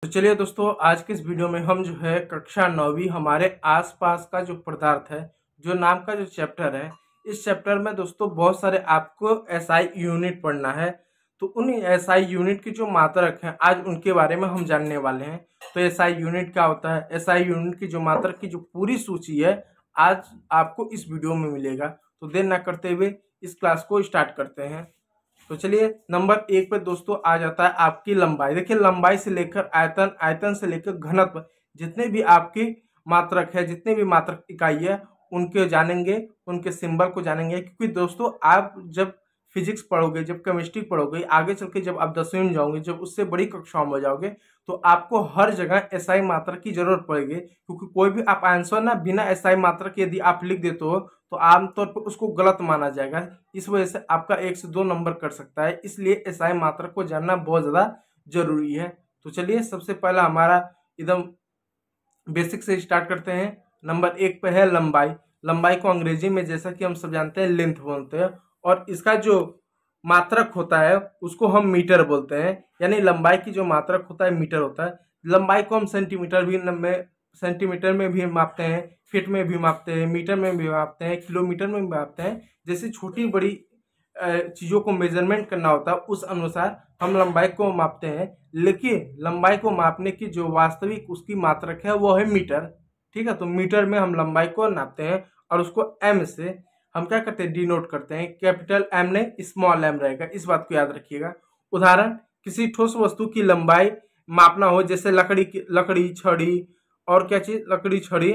तो चलिए दोस्तों, आज के इस वीडियो में हम जो है कक्षा 9वीं हमारे आसपास का जो पदार्थ है, जो नाम का जो चैप्टर है, इस चैप्टर में दोस्तों बहुत सारे आपको एसआई यूनिट पढ़ना है। तो उन एसआई यूनिट की जो मात्रक है, आज उनके बारे में हम जानने वाले हैं। तो एसआई यूनिट क्या होता है, एसआई यूनिट की जो मात्रक की जो पूरी सूची है, आज आपको इस वीडियो में मिलेगा। तो देर ना करते हुए इस क्लास को स्टार्ट करते हैं। तो चलिए, नंबर 1 पे दोस्तों आ जाता है आपकी लंबाई। देखिए, लंबाई से लेकर आयतन, आयतन से लेकर घनत्व, जितने भी आपकी मात्रक है, जितने भी मात्रक इकाई है, उनके जानेंगे, उनके सिंबल को जानेंगे। क्योंकि दोस्तों, आप जब फिजिक्स पढ़ोगे, जब केमिस्ट्री पढ़ोगे, आगे चल के जब आप 10वीं में जाओगे, जब उससे बड़ी कक्षाओं में जाओगे, तो आपको हर जगह एसआई मात्रक की जरूरत पड़ेगी। क्योंकि कोई भी आप आंसर ना बिना एसआई मात्रक के यदि आप लिख देते हो, तो आमतौर पर उसको गलत माना जाएगा। इस वजह से आपका 1 से 2 नंबर कट सकता है। इसलिए एसआई मात्रक को जानना बहुत ज़्यादा जरूरी है। तो चलिए, सबसे पहला हमारा एकदम बेसिक से स्टार्ट करते हैं। नंबर 1 पे है लंबाई। लंबाई को अंग्रेजी में, जैसा कि हम सब जानते हैं, लेंथ बोलते हैं। और इसका जो मात्रक होता है उसको हम मीटर बोलते हैं। यानी लंबाई की जो मात्रक होता है मीटर होता है। लंबाई को हम सेंटीमीटर में भी मापते हैं, फीट में भी मापते हैं, मीटर में भी मापते हैं, किलोमीटर में भी मापते हैं। जैसे छोटी बड़ी चीज़ों को मेजरमेंट करना होता है, उस अनुसार हम लंबाई को मापते हैं। लेकिन लंबाई को मापने की जो वास्तविक उसकी मात्रक है वो है मीटर। ठीक है, तो मीटर में हम लंबाई को नापते हैं और उसको एम से हम क्या करते हैं, डिनोट करते हैं। कैपिटल एम नहीं, स्मॉल एम रहेगा, इस बात को याद रखिएगा। उदाहरण, किसी ठोस वस्तु की लंबाई मापना हो, जैसे लकड़ी, छड़ी और क्या चीज, लकड़ी, छड़ी,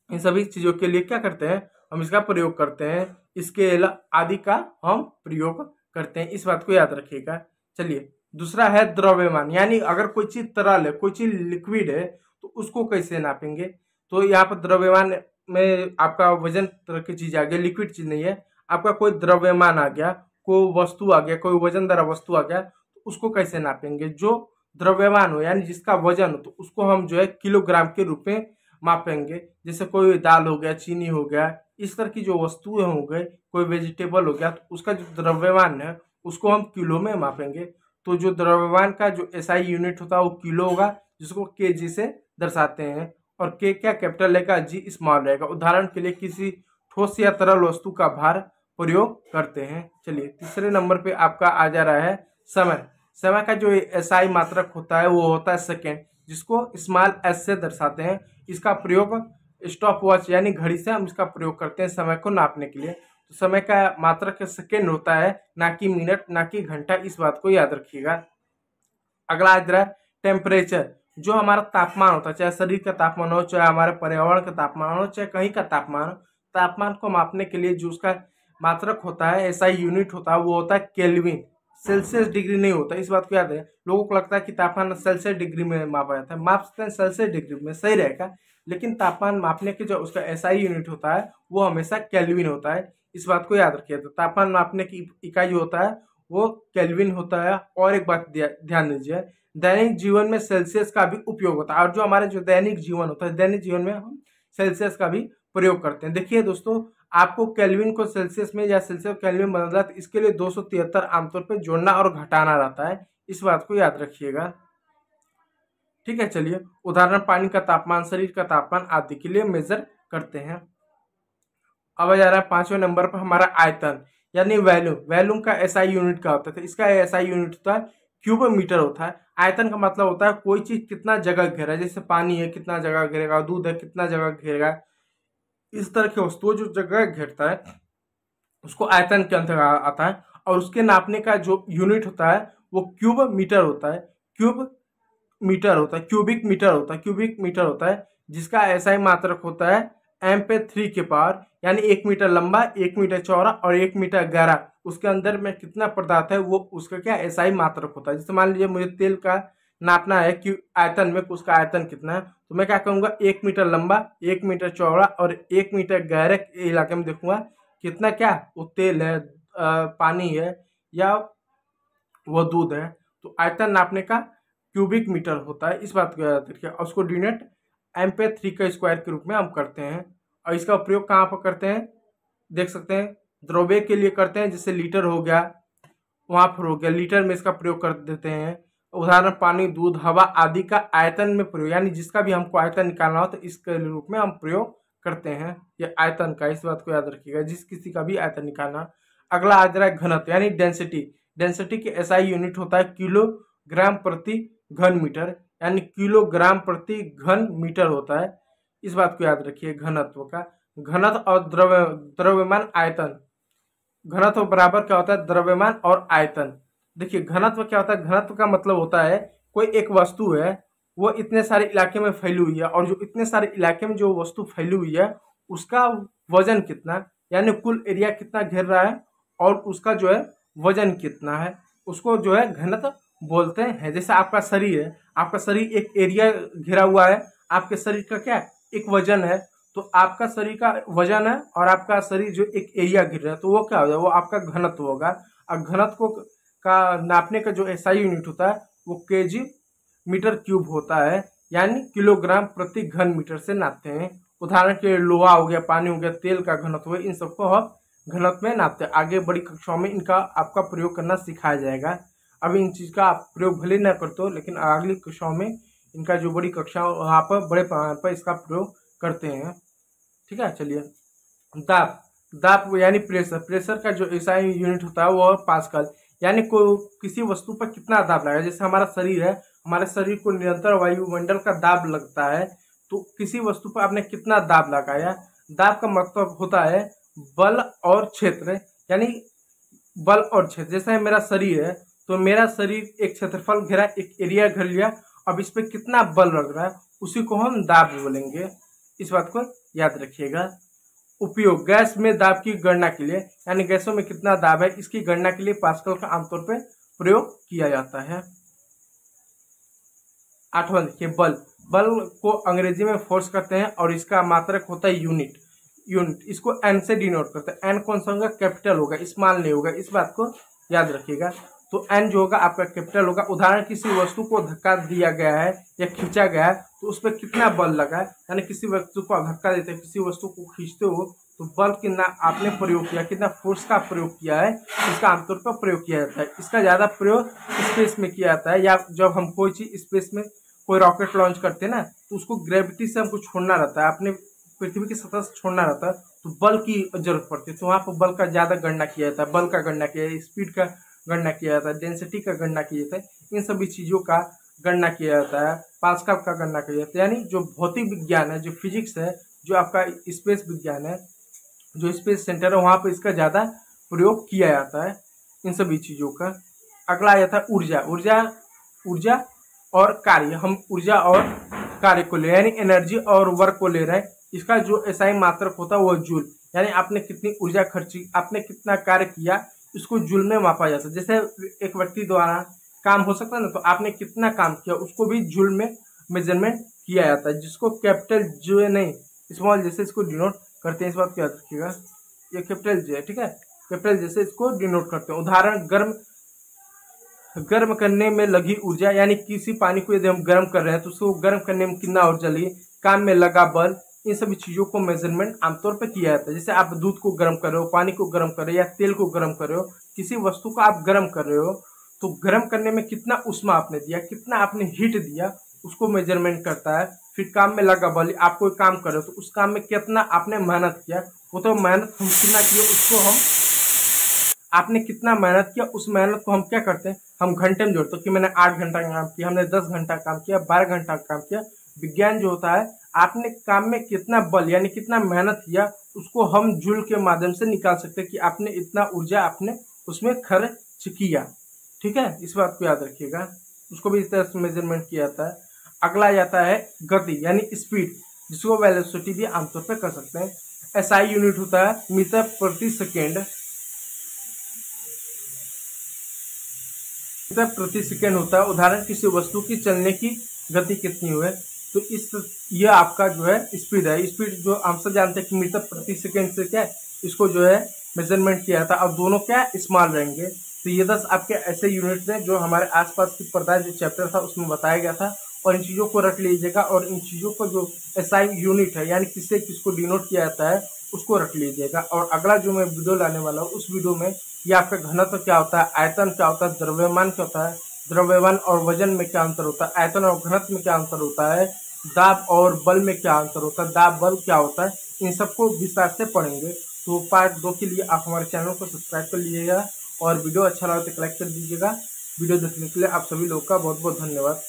इन सभी चीजों के लिए क्या करते हैं, हम इसका प्रयोग करते हैं। स्केल आदि का हम प्रयोग करते हैं, इस बात को याद रखिएगा। चलिए, दूसरा है द्रव्यमान। यानी अगर कोई चीज तरल है, कोई चीज लिक्विड है, तो उसको कैसे नापेंगे। तो यहाँ पर द्रव्यमान में आपका वजन तरह की चीज आ गया, लिक्विड चीज नहीं है। आपका कोई द्रव्यमान आ गया, कोई वस्तु आ गया, कोई वजनदार वस्तु आ गया, तो उसको कैसे नापेंगे। जो द्रव्यमान हो यानी जिसका वजन हो, तो उसको हम जो है किलोग्राम के रूप में मापेंगे। जैसे कोई दाल हो गया, चीनी हो गया, इस तरह की जो वस्तुएं हो गई, कोई वेजिटेबल हो गया, तो उसका जो द्रव्यमान है उसको हम किलो में मापेंगे। तो जो द्रव्यमान का जो एसआई यूनिट होता है वो किलो होगा, जिसको केजी से दर्शाते हैं। और के क्या कैपिटल रहेगा, जी स्मॉल रहेगा। उदाहरण के लिए किसी ठोस या तरल वस्तु का भार प्रयोग करते हैं। चलिए, तीसरे नंबर पे आपका आ जा रहा है समय। समय का जो एसआई मात्रक होता है वो होता है सेकेंड, जिसको स्मॉल एस से दर्शाते हैं। इसका प्रयोग स्टॉप वॉच यानी घड़ी से हम इसका प्रयोग करते हैं समय को नापने के लिए। तो समय का मात्रक सेकेंड होता है, ना कि मिनट, ना कि घंटा, इस बात को याद रखिएगा। अगला आ रहा है टेम्परेचर। जो हमारा तापमान होता है, चाहे शरीर का तापमान हो, चाहे हमारे पर्यावरण का तापमान हो, चाहे कहीं का तापमान हो, तापमान को मापने के लिए जो उसका मात्रक होता है, ऐसा यूनिट होता है, वो होता है केल्विन। सेल्सियस डिग्री नहीं होता, इस बात को याद है। लोगों को लगता है कि तापमान सेल्सियस डिग्री में मापा जाता है, माप सकते हैं सेल्सियस डिग्री में, सही रहेगा। लेकिन तापमान मापने के जो उसका एसआई यूनिट होता है वो हमेशा केल्विन होता है, इस बात को याद रखिए। तो तापमान मापने की इकाई जो होता है वो केल्विन होता है। और एक बात ध्यान दीजिए, दैनिक जीवन में सेल्सियस का भी उपयोग होता है। और जो हमारे जो दैनिक जीवन होता है, दैनिक जीवन में हम सेल्सियस का भी प्रयोग करते हैं। देखिए दोस्तों, आपको केल्विन को सेल्सियस में या सेल्सियस केल्विन बदलना है, तो इसके लिए 273 आमतौर पे जोड़ना और घटाना रहता है, इस बात को याद रखिएगा। ठीक है, चलिए, उदाहरण, पानी का तापमान, शरीर का तापमान आदि के लिए मेजर करते हैं। अब आ जा रहा है 5वें नंबर पर हमारा आयतन यानी वैल्यूम। वैल्यूम का एसआई यूनिट क्या होता है, इसका एसआई यूनिट होता है क्यूब मीटर होता है। आयतन का मतलब होता है कोई चीज कितना जगह घेरा है। जैसे पानी है, कितना जगह घेरेगा, दूध है, कितना जगह घेरेगा। इस तरह की वस्तुओं जो जगह घेरता है उसको आयतन के अंतर्गत आता है। और उसके नापने का जो यूनिट होता है वो क्यूब मीटर होता है। क्यूब मीटर होता है, क्यूबिक मीटर होता है, क्यूबिक मीटर होता है, जिसका एसआई मात्रक होता है एम पे 3 के पावर। यानी 1 मीटर लंबा, 1 मीटर चौड़ा और 1 मीटर गहरा, उसके अंदर में कितना पदार्थ है वो उसका क्या एसआई मात्रक होता है। जैसे मान लीजिए मुझे तेल का नापना है कि आयतन में उसका आयतन कितना है, तो मैं क्या करूंगा, 1 मीटर लंबा, 1 मीटर चौड़ा और 1 मीटर गहरे इलाके में देखूंगा कितना क्या वो तेल है, पानी है या वो दूध है। तो आयतन नापने का क्यूबिक मीटर होता है, इस बात को याद रखिए। और उसको यूनिट एम पे 3 का स्क्वायर के रूप में हम करते हैं। और इसका उपयोग कहाँ पर करते हैं, देख सकते हैं, द्रव्य के लिए करते हैं। जैसे लीटर हो गया, वहाँ पर हो गया, लीटर में इसका प्रयोग कर देते हैं। उदाहरण पानी, दूध, हवा आदि का आयतन में प्रयोग, यानी जिसका भी हमको आयतन निकालना हो तो इसके रूप में हम प्रयोग करते हैं। ये आयतन का, इस बात को याद रखिएगा, जिस किसी का भी आयतन निकालना। अगला आ जा रहा है घनत्व यानी डेंसिटी। डेंसिटी की एसआई यूनिट होता है किलोग्राम प्रति घन मीटर, यानी किलोग्राम प्रति घन मीटर होता है। इस बात को याद रखिए घनत्व का। घनत्व और द्रव्यमान आयतन, घनत्व बराबर क्या होता है, द्रव्यमान और आयतन। देखिए घनत्व क्या होता है, घनत्व का मतलब होता है कोई एक वस्तु है, वो इतने सारे इलाके में फैली हुई है, और जो इतने सारे इलाके में जो वस्तु फैली हुई है उसका वजन कितना, यानी कुल एरिया कितना घेर रहा है और उसका जो है वजन कितना है, उसको जो है घनत्व बोलते हैं। जैसे आपका शरीर है, आपका शरीर एक एरिया घिरा हुआ है, आपके शरीर का क्या एक वजन है, तो आपका शरीर का वजन है और आपका शरीर जो एक एरिया घिर रहा है, तो वो क्या हो जाए, वो आपका घनत्व होगा। और घनत्व को का नापने का जो एसआई यूनिट होता है वो केजी मीटर क्यूब होता है, यानी किलोग्राम प्रति घन मीटर से नापते हैं। उदाहरण के लिए लोहा हो गया, पानी हो गया, तेल का घनत्व है, इन सबको हम घनत्व में नापते हैं। आगे बड़ी कक्षाओं में इनका आपका प्रयोग करना सिखाया जाएगा। अभी इन चीज का आप प्रयोग भले न करते हो, लेकिन अगली कक्षाओं में इनका जो बड़ी कक्षा वहाँ पर बड़े पैमाने पर इसका प्रयोग करते हैं। ठीक है, चलिए। दाब, दाब यानी प्रेशर। प्रेशर का जो एसआई यूनिट होता है वो पास्कल, यानी को किसी वस्तु पर कितना दाब लगा। जैसे हमारा शरीर है, हमारे शरीर को निरंतर वायुमंडल का दाब लगता है, तो किसी वस्तु पर आपने कितना दाब लगाया। दाब का मतलब होता है बल और क्षेत्र, यानी बल और क्षेत्र। जैसे मेरा शरीर है, तो मेरा शरीर एक क्षेत्रफल घेरा, एक एरिया घेर लिया, अब इस पे कितना बल लग रहा है उसी को हम दाब बोलेंगे। इस बात को याद रखिएगा। उपयोग, गैस में दाब की गणना के लिए, यानी गैसों में कितना दाब है इसकी गणना के लिए पास्कल का आमतौर पर प्रयोग किया जाता है। 8वां देखिए बल। बल को अंग्रेजी में फोर्स करते हैं और इसका मात्रक होता है यूनिट। यूनिट इसको एन से डिनोट करते हैं। एन कौन सा होगा, कैपिटल होगा, स्मॉल नहीं होगा, इस बात को याद रखिएगा। तो एन जो होगा आपका कैपिटल होगा। उदाहरण किसी वस्तु को धक्का दिया गया है या खींचा गया है तो उस पर कितना बल लगा है, यानी किसी वस्तु को धक्का देते हैं, किसी वस्तु को खींचते हो तो बल कितना आपने प्रयोग किया, कितना फोर्स का प्रयोग किया है, इसका आमतौर पर प्रयोग किया जाता है। इसका ज्यादा प्रयोग स्पेस में किया जाता है, या जब हम कोई चीज स्पेस में कोई रॉकेट लॉन्च करते हैं ना, तो उसको ग्रेविटी से हमको छोड़ना रहता है, अपने पृथ्वी की सतह से छोड़ना रहता है, तो बल की जरूरत पड़ती है, तो वहाँ पर बल का ज्यादा गणना किया जाता है। बल का गणना किया जाता है, स्पीड का गणना किया जाता है, डेंसिटी का गणना किया जाता है, इन सभी चीजों का गणना किया जाता है। पास्कल का गणना किया जाता है, यानी जो भौतिक विज्ञान है, जो फिजिक्स है, जो आपका स्पेस विज्ञान है, जो स्पेस सेंटर है, वहाँ पर इसका ज्यादा प्रयोग किया जाता है इन सभी चीजों का। अगला आ जाता है ऊर्जा। ऊर्जा और कार्य, हम ऊर्जा और कार्य को ले, यानी एनर्जी और वर्क को ले रहे हैं। इसका जो एसआई मात्रक होता है वो जूल, यानी आपने कितनी ऊर्जा खर्ची, आपने कितना कार्य किया, इसको जूल में मापा जाता है। जैसे एक व्यक्ति द्वारा काम हो सकता है ना, तो आपने कितना काम किया उसको भी जूल में मेजरमेंट किया जाता है, जिसको कैपिटल जो नहीं स्मॉल जैसे इसको डिनोट करते हैं। इस बात को याद रखिएगा, ये कैपिटल जे है, ठीक है, कैपिटल जैसे इसको डिनोट करते हैं। उदाहरण गर्म करने में लगी ऊर्जा, यानी किसी पानी को यदि हम गर्म कर रहे हैं तो उसको गर्म करने में कितना ऊर्जा लगी, काम में लगा बल, इन सभी चीजों को मेजरमेंट आमतौर पर किया जाता है। जैसे आप दूध को गर्म कर रहे हो, पानी को गर्म कर रहे हो, या तेल को गर्म कर रहे हो, किसी वस्तु को आप गर्म कर रहे हो, तो गर्म करने में कितना उष्मा आपने दिया, कितना आपने हीट दिया, उसको मेजरमेंट करता है। फिर काम में लगा बल, आप कोई काम कर रहे हो तो उस काम में कितना आपने मेहनत किया, वो तो मेहनत हम कितना किया उसको हम, आपने कितना मेहनत किया उस मेहनत को हम क्या करते हैं, हम घंटे में जोड़ते हैं कि मैंने 8 घंटा काम किया, हमने 10 घंटा काम किया, 12 घंटा काम किया। विज्ञान जो होता है, आपने काम में कितना बल यानी कितना मेहनत किया उसको हम जूल के माध्यम से निकाल सकते हैं कि आपने इतना ऊर्जा आपने उसमें खर्च किया। ठीक है, इस बात को याद रखिएगा, उसको भी इस तरह से मेजरमेंट किया जाता है। अगला जाता है गति यानी स्पीड, जिसको वेलोसिटी भी आमतौर पर कर सकते हैं। एसआई यूनिट होता है मीटर प्रति सेकेंड, मीटर प्रति सेकेंड होता है। उदाहरण किसी वस्तु की चलने की गति कितनी हुई, तो इस ये आपका जो है स्पीड है। स्पीड जो हम सब जानते हैं कि मीटर प्रति सेकेंड से क्या है, इसको जो है मेजरमेंट किया था। अब दोनों क्या स्मॉल रहेंगे, तो ये 10 आपके ऐसे यूनिट हैं जो हमारे आसपास की पढ़ाई जो चैप्टर था उसमें बताया गया था, और इन चीज़ों को रख लीजिएगा। और इन चीज़ों को जो एसआई यूनिट है यानी किससे किसको डिनोट किया जाता है उसको रख लीजिएगा। और अगला जो मैं वीडियो लाने वाला हूँ उस वीडियो में ये आपका घनत्व क्या होता है, आयतन क्या होता है, द्रव्यमान क्या होता है, द्रव्यमान और वजन में क्या अंतर होता है, आयतन और घनत्व में क्या अंतर होता है, दाब और बल में क्या अंतर होता है, दाब बल क्या होता है, इन सबको विस्तार से पढ़ेंगे। तो पार्ट 2 के लिए आप हमारे चैनल को सब्सक्राइब कर लीजिएगा और वीडियो अच्छा लगा तो लाइक कर दीजिएगा। वीडियो देखने के लिए आप सभी लोगों का बहुत बहुत धन्यवाद।